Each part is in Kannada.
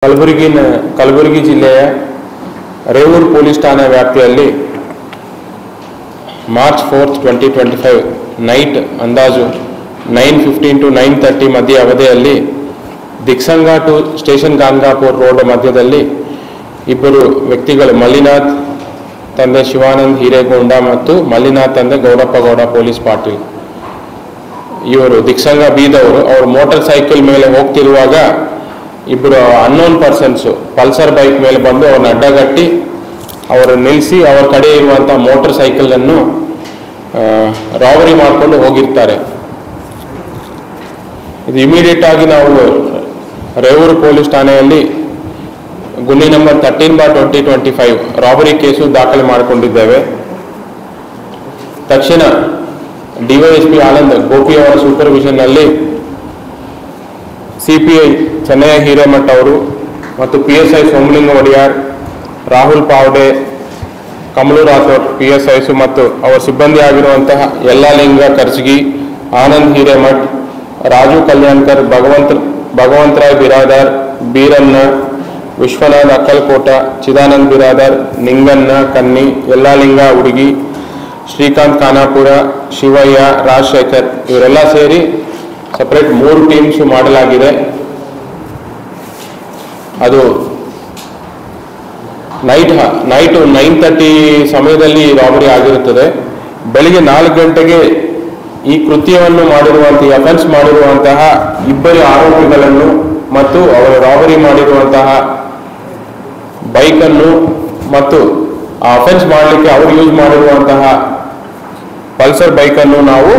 ಕಲಬುರಗಿ ಜಿಲ್ಲೆಯ ರೇವೂರು ಪೊಲೀಸ್ ಠಾಣಾ ವ್ಯಾಪ್ತಿಯಲ್ಲಿ ಮಾರ್ಚ್ 4, 2025 ನೈಟ್ ಅಂದಾಜು 9:15 to 9:30 ಮಧ್ಯ ಅವಧಿಯಲ್ಲಿ ದಿಕ್ಸಂಗ ಟು ಸ್ಟೇಷನ್ ಗಾಂಗಾಪುರ್ ರೋಡ್ ಮಧ್ಯದಲ್ಲಿ ಇಬ್ಬರು ವ್ಯಕ್ತಿಗಳು ಮಲ್ಲಿನಾಥ್ ತಂದೆ ಶಿವಾನಂದ್ ಹಿರೇಗೌಡ ಮತ್ತು ಮಲ್ಲಿನಾಥ್ ತಂದೆ ಗೌಡಪ್ಪ ಗೌಡ ಪೊಲೀಸ್ ಪಾಟೀಲ್ ಇವರು ದಿಕ್ಸಂಗ ಬೀದವರು ಅವರು ಮೋಟಾರ್ ಸೈಕಲ್ ಮೇಲೆ ಹೋಗ್ತಿರುವಾಗ ಇಬ್ಬರು ಅನ್ನೋನ್ ಪರ್ಸನ್ಸ್ ಪಲ್ಸರ್ ಬೈಕ್ ಮೇಲೆ ಬಂದು ಅವ್ರನ್ನ ಅಡ್ಡಗಟ್ಟಿ ಅವರು ನಿಲ್ಲಿಸಿ ಅವರ ಕಡೆ ಇರುವಂಥ ಮೋಟಾರ್ ಸೈಕಲ್ ಅನ್ನು ರಾಬರಿ ಮಾಡಿಕೊಂಡು ಹೋಗಿರ್ತಾರೆ. ಇದು ಇಮಿಡಿಯೇಟ್ ಆಗಿ ನಾವು ರೇವೂರು ಪೊಲೀಸ್ ಠಾಣೆಯಲ್ಲಿ ಗುನ್ನೆ ನಂಬರ್ 13/2025 ರಾಬರಿ ಕೇಸು ದಾಖಲೆ ಮಾಡಿಕೊಂಡಿದ್ದೇವೆ. ತಕ್ಷಣ ಡಿವೈಎಸ್ಪಿ ಆನಂದ್ ಗೋಪಿ ಅವರ ಸೂಪರ್ವಿಷನ್ನಲ್ಲಿ ಸಿಪಿಐ ಚೆನ್ನಯ್ಯ ಹಿರೇಮಠ ಅವರು ಮತ್ತು PSI ಸೋಮಲಿಂಗ ಒಡಿಯಾರ್, ರಾಹುಲ್ ಪಾವಡೆ, ಕಮಲು ರಾಥೋಡ್ PSIs ಮತ್ತು ಅವರ ಸಿಬ್ಬಂದಿ ಆಗಿರುವಂತಹ ಯಲ್ಲಾಲಿಂಗ ಕರ್ಜಗಿ, ಆನಂದ್ ಹಿರೇಮಠ್, ರಾಜು ಕಲ್ಯಾಣ್ಕರ್, ಭಗವಂತರಾಯ್ ಬಿರಾದಾರ್, ಬೀರಣ್ಣ, ವಿಶ್ವನಾಥ್ ಅಕ್ಕಲ್ಕೋಟ, ಚಿದಾನಂದ್ ಬಿರಾದಾರ್, ನಿಂಗಣ್ಣ ಕನ್ನಿ, ಯಲ್ಲಾಲಿಂಗ ಹುಡುಗಿ, ಶ್ರೀಕಾಂತ್ ಖಾನಾಪುರ, ಶಿವಯ್ಯ, ರಾಜಶೇಖರ್ ಇವರೆಲ್ಲ ಸೇರಿ ಸಪರೇಟ್ 3 ಟೀಮ್ಸ್ ಮಾಡಲಾಗಿದೆ. ಅದು ನೈಟ್ 9:30 ಸಮಯದಲ್ಲಿ ರಾಬರಿ ಆಗಿರುತ್ತದೆ. ಬೆಳಿಗ್ಗೆ 4 ಗಂಟೆಗೆ ಈ ಕೃತ್ಯವನ್ನು ಮಾಡಿರುವಂತಹ ಅಫೆನ್ಸ್ ಮಾಡಿರುವಂತಹ ಇಬ್ಬರು ಆರೋಪಿಗಳನ್ನು ಮತ್ತು ಅವರು ರಾಬರಿ ಮಾಡಿರುವಂತಹ ಬೈಕನ್ನು ಮತ್ತು ಆ ಅಫೆನ್ಸ್ ಮಾಡಲಿಕ್ಕೆ ಅವರು ಯೂಸ್ ಮಾಡಿರುವಂತಹ ಪಲ್ಸರ್ ಬೈಕನ್ನು ನಾವು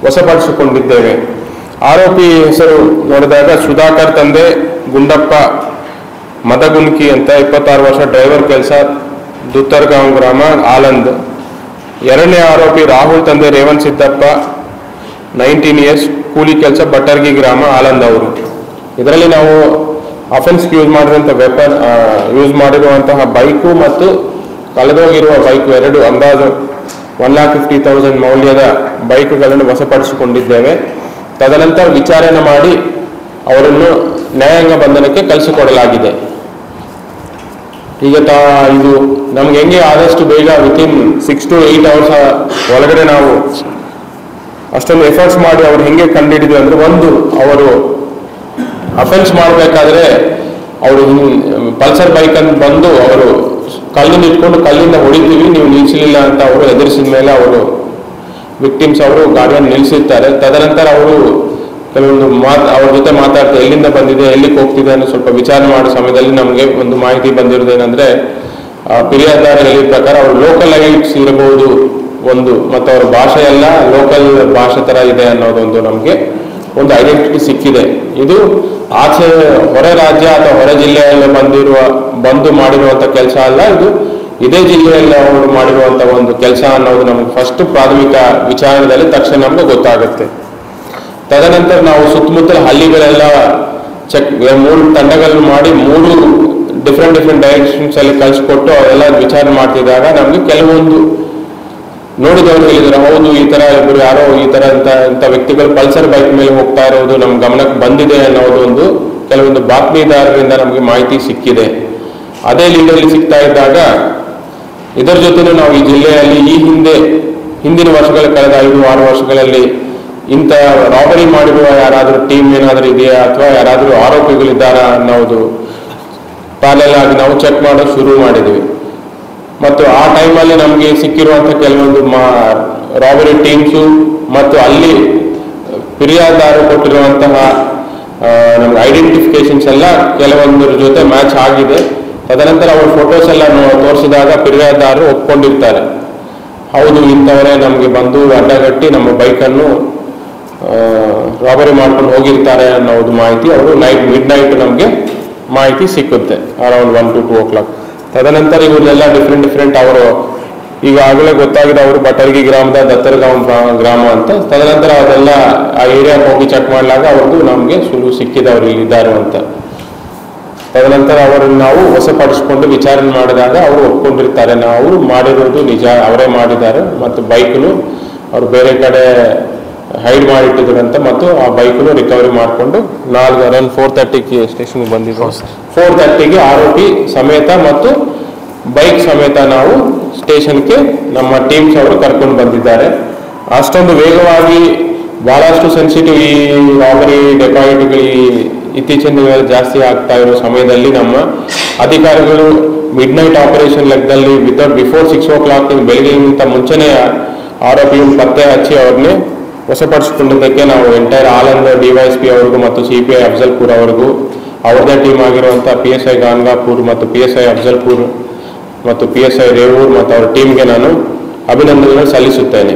ವಶಪಡಿಸಿಕೊಂಡಿದ್ದೇವೆ. ಆರೋಪಿ ಹೆಸರು ನೋಡಿದಾಗ ಸುಧಾಕರ್ ತಂದೆ ಗುಂಡಪ್ಪ ಮದಗುನ್ಕಿ ಅಂತ 26 ವರ್ಷ, ಡ್ರೈವರ್ ಕೆಲಸ, ದುತ್ತರ್ಗಾಂವ್ ಗ್ರಾಮ, ಆಲಂದ್. ಎರಡನೇ ಆರೋಪಿ ರಾಹುಲ್ ತಂದೆ ರೇವಣ್ ಸಿದ್ದಪ್ಪ 19 ಇಯರ್ಸ್, ಕೂಲಿ ಕೆಲಸ, ಬಟ್ಟರ್ಗಿ ಗ್ರಾಮ, ಆಲಂದ್ ಅವರು. ಇದರಲ್ಲಿ ನಾವು ಅಫೆನ್ಸ್ಗೆ ಯೂಸ್ ಮಾಡಿರುವಂತಹ ಬೈಕು ಮತ್ತು ಕಳೆದೋಗಿರುವ ಬೈಕು ಎರಡು ಅಂದಾಜು 1,50,000 ಮೌಲ್ಯದ ಬೈಕ್ಗಳನ್ನು ವಶಪಡಿಸಿಕೊಂಡಿದ್ದೇವೆ. ತದನಂತರ ವಿಚಾರಣೆ ಮಾಡಿ ಅವರನ್ನು ನ್ಯಾಯಾಂಗ ಬಂಧನಕ್ಕೆ ಕಳಿಸಿಕೊಡಲಾಗಿದೆ. ಈಗ ಇದು ನಮ್ಗೆ ಹೆಂಗೆ ಆದಷ್ಟು ಬೇಗ ವಿತಿನ್ 6 to 8 hours ಒಳಗಡೆ ನಾವು ಅಷ್ಟೊಂದು ಎಫರ್ಟ್ಸ್ ಮಾಡಿ ಅವ್ರು ಹೆಂಗೆ ಕಂಡುಹಿಡಿದ್ವಿ ಅಂದ್ರೆ, ಒಂದು ಅವರು ಅಫೆನ್ಸ್ ಮಾಡಬೇಕಾದ್ರೆ ಅವರು ಪಲ್ಸರ್ ಬೈಕ್ ಅಂತ ಬಂದು ಅವರು ಕಲ್ಲಿನ ಇಟ್ಕೊಂಡು ಕಲ್ಲಿಂದ ಹೊಡಿತೀವಿ, ನೀವು ನಿಲ್ಲಿಸಲಿಲ್ಲ ಅಂತ ಅವರು ಎದುರಿಸಿದ ಮೇಲೆ ಅವರು ವಿಕ್ಟಿಮ್ಸ್ ಅವರು ಗಾಡಿಯನ್ನು ನಿಲ್ಲಿಸಿರ್ತಾರೆ. ತದನಂತರ ಅವರು ಕೆಲವೊಂದು ಅವ್ರ ಜೊತೆ ಮಾತಾಡ್ತಾರೆ, ಎಲ್ಲಿಂದ ಬಂದಿದೆ, ಎಲ್ಲಿಗೆ ಹೋಗ್ತಿದೆ ಅನ್ನೋ ಸ್ವಲ್ಪ ವಿಚಾರಣೆ ಮಾಡೋ ಸಮಯದಲ್ಲಿ ನಮಗೆ ಒಂದು ಮಾಹಿತಿ ಬಂದಿರೋದೇನೆಂದ್ರೆ, ಫಿರ್ಯಾದಿದಾರ ಹೇಳಿದ ಪ್ರಕಾರ ಅವರು ಲೋಕಲೈಟ್ಸ್ ಇರಬಹುದು ಒಂದು, ಮತ್ತು ಅವ್ರ ಭಾಷೆ ಎಲ್ಲ ಲೋಕಲ್ ಭಾಷೆ ತರ ಇದೆ ಅನ್ನೋದೊಂದು ನಮಗೆ ಒಂದು ಐಡೆಂಟಿಟಿ ಸಿಕ್ಕಿದೆ. ಇದು ಆಚೆ ಹೊರ ರಾಜ್ಯ ಅಥವಾ ಹೊರ ಜಿಲ್ಲೆಯಲ್ಲಿ ಬಂದು ಮಾಡಿರುವಂಥ ಕೆಲಸ ಅಲ್ಲ, ಇದು ಇದೇ ಜಿಲ್ಲೆಯಲ್ಲಿ ಅವರು ಮಾಡಿರುವಂಥ ಒಂದು ಕೆಲಸ ಅನ್ನೋದು ನಮಗೆ ಫಸ್ಟ್ ಪ್ರಾಥಮಿಕ ವಿಚಾರಣೆಯಲ್ಲಿ ತಕ್ಷಣ ನಮಗೆ ಗೊತ್ತಾಗುತ್ತೆ. ತದನಂತರ ನಾವು ಸುತ್ತಮುತ್ತಲ ಹಳ್ಳಿಗಳೆಲ್ಲ 3 ತಂಡಗಳನ್ನು ಮಾಡಿ 3 ಡಿಫ್ರೆಂಟ್ ಡೈರೆಕ್ಷನ್ಸ್ ಅಲ್ಲಿ ಕಳಿಸ್ಕೊಟ್ಟು ಅವೆಲ್ಲ ವಿಚಾರಣೆ ಮಾಡ್ತಿದ್ದಾಗ ನಮಗೆ ಕೆಲವೊಂದು ನೋಡಿದವರು ಹೇಳಿದ್ರು, ಹೌದು ಈ ತರ ಇಬ್ಬರು ಯಾರೋ ಈ ತರ ಇಂಥ ವ್ಯಕ್ತಿಗಳು ಪಲ್ಸರ್ ಬೈಕ್ ಮೇಲೆ ಹೋಗ್ತಾ ಇರೋದು ನಮ್ಮ ಗಮನಕ್ಕೆ ಬಂದಿದೆ ಅನ್ನೋದೊಂದು ಕೆಲವೊಂದು ಬಾತ್ಮೀದಾರರಿಂದ ನಮಗೆ ಮಾಹಿತಿ ಸಿಕ್ಕಿದೆ. ಅದೇ ಲೀಡಲ್ಲಿ ಸಿಗ್ತಾ ಇದ್ದಾಗ ಇದರ ಜೊತೆನೂ ನಾವು ಈ ಜಿಲ್ಲೆಯಲ್ಲಿ ಹಿಂದಿನ ವರ್ಷಗಳ ಕಳೆದ 5-6 ವರ್ಷಗಳಲ್ಲಿ ಇಂಥ ರಾಬರಿ ಮಾಡಿರುವ ಯಾರಾದರೂ ಟೀಮ್ ಏನಾದರೂ ಇದೆಯಾ ಅಥವಾ ಯಾರಾದರೂ ಆರೋಪಿಗಳಿದ್ದಾರಾ ಅನ್ನೋದು ಪ್ಯಾನೆಲ್ ಆಗಿ ನಾವು ಚೆಕ್ ಮಾಡೋದು ಶುರು ಮಾಡಿದ್ವಿ. ಮತ್ತು ಆ ಟೈಮಲ್ಲಿ ನಮಗೆ ಸಿಕ್ಕಿರುವಂಥ ಕೆಲವೊಂದು ರಾಬರಿ ಟೀಮ್ಸು ಮತ್ತು ಅಲ್ಲಿ ಫಿರ್ಯಾದಿದಾರ ಕೊಟ್ಟಿರುವಂತಹ ನಮ್ಗೆ ಐಡೆಂಟಿಫಿಕೇಶನ್ಸ್ ಎಲ್ಲ ಕೆಲವೊಂದರ ಜೊತೆ ಮ್ಯಾಚ್ ಆಗಿದೆ. ತದನಂತರ ಅವ್ರ ಫೋಟೋಸ್ ಎಲ್ಲ ತೋರಿಸಿದಾಗ ಫಿರ್ಯಾದಿದಾರರು ಒಪ್ಕೊಂಡಿರ್ತಾರೆ, ಹೌದು ಇಂಥವರೇ ನಮಗೆ ಬಂದು ಅಡ್ಡಗಟ್ಟಿ ನಮ್ಮ ಬೈಕನ್ನು ರಾಬರಿ ಮಾಡ್ಕೊಂಡು ಹೋಗಿರ್ತಾರೆ ಅನ್ನೋದು ಮಾಹಿತಿ ಅವರು ಮಿಡ್ ನೈಟ್ ನಮಗೆ ಮಾಹಿತಿ ಸಿಕ್ಕುತ್ತೆ, ಅರೌಂಡ್ 1 to 2 o'clock. ತದನಂತರ ಇವರೆಲ್ಲ ಡಿಫ್ರೆಂಟ್ ಅವರು ಈಗಾಗಲೇ ಗೊತ್ತಾಗಿದೆ ಅವರು ಬಟ್ಟರ್ಗಿ ಗ್ರಾಮದ ದತ್ತರ್ಗಾಂವ್ ಗ್ರಾಮ ಅಂತ. ತದನಂತರ ಅದೆಲ್ಲ ಆ ಏರಿಯಾಕ್ಕೆ ಹೋಗಿ ಚೆಕ್ ಮಾಡಲಾಗ ಅವ್ರದ್ದು ನಮಗೆ ಸುಳ್ಳು ಸಿಕ್ಕಿದವರು ಇಲ್ಲಿದ್ದಾರೆ ಅಂತ. ತದನಂತರ ಅವರನ್ನು ನಾವು ವಶಪಡಿಸಿಕೊಂಡು ವಿಚಾರಣೆ ಮಾಡಿದಾಗ ಅವರು ಒಪ್ಕೊಂಡಿರ್ತಾರೆ, ಅವರು ಮಾಡಿರೋದು ನಿಜ, ಅವರೇ ಮಾಡಿದ್ದಾರೆ ಮತ್ತು ಬೈಕ್ನು ಅವ್ರು ಬೇರೆ ಕಡೆ ಹೈಡ್ ಮಾಡಿಟ್ಟಿದ್ರಂತ ಮತ್ತು ಆ ಬೈಕನ್ನು ರಿಕವರಿ ಮಾಡಿಕೊಂಡು ಅರೌಂಡ್ 4:30ಗೆ ಸ್ಟೇಷನ್ಗೆ ಬಂದಿದ್ದು. 4:30ಗೆ ಆರೋಪಿ ಸಮೇತ ಮತ್ತು ಬೈಕ್ ಸಮೇತ ನಾವು ಸ್ಟೇಷನ್ಗೆ ನಮ್ಮ ಟೀಮ್ಸ್ ಅವರು ಕರ್ಕೊಂಡು ಬಂದಿದ್ದಾರೆ. ಅಷ್ಟೊಂದು ವೇಗವಾಗಿ ಬಹಳಷ್ಟು ಸೆನ್ಸಿಟಿವ್ ಈ ರಾಬರಿ ಡೆಕಾಯಿಟ್ಗಳು ಇತ್ತೀಚಿನ ದಿನಗಳಲ್ಲಿ ಜಾಸ್ತಿ ಆಗ್ತಾ ಇರೋ ಸಮಯದಲ್ಲಿ ನಮ್ಮ ಅಧಿಕಾರಿಗಳು ಮಿಡ್ ನೈಟ್ ಆಪರೇಷನ್ ಲೆಕ್ಕದಲ್ಲಿ ಬಿಫೋರ್ 6 o'clock ಬೆಳಗ್ಗೆಗಿಂತ ಮುಂಚೆನೇ ಆರೋಪಿಯನ್ನು ಪತ್ತೆ ಹಚ್ಚಿ ಅವ್ರನ್ನೇ ವಶಪಡಿಸಿಕೊಂಡಿದ್ದಕ್ಕೆ ನಾವು ಎಂಟೈರ್ ಆಲಂದ್ DYSP ಅವರಿಗೂ ಮತ್ತು CPI ಅಫ್ಜಲ್ಪುರ್ ಅವರಿಗೂ ಅವರದೇ ಟೀಮ್ ಆಗಿರುವಂಥ PSI ಗಾನ್ಗಾಪುರ್ ಮತ್ತು PSI ಅಫ್ಜಲ್ಪುರ್ ಮತ್ತು PSI ರೇವೂರ್ ಮತ್ತು ಅವರ ಟೀಮ್ಗೆ ನಾನು ಅಭಿನಂದನೆಗಳನ್ನು ಸಲ್ಲಿಸುತ್ತೇನೆ.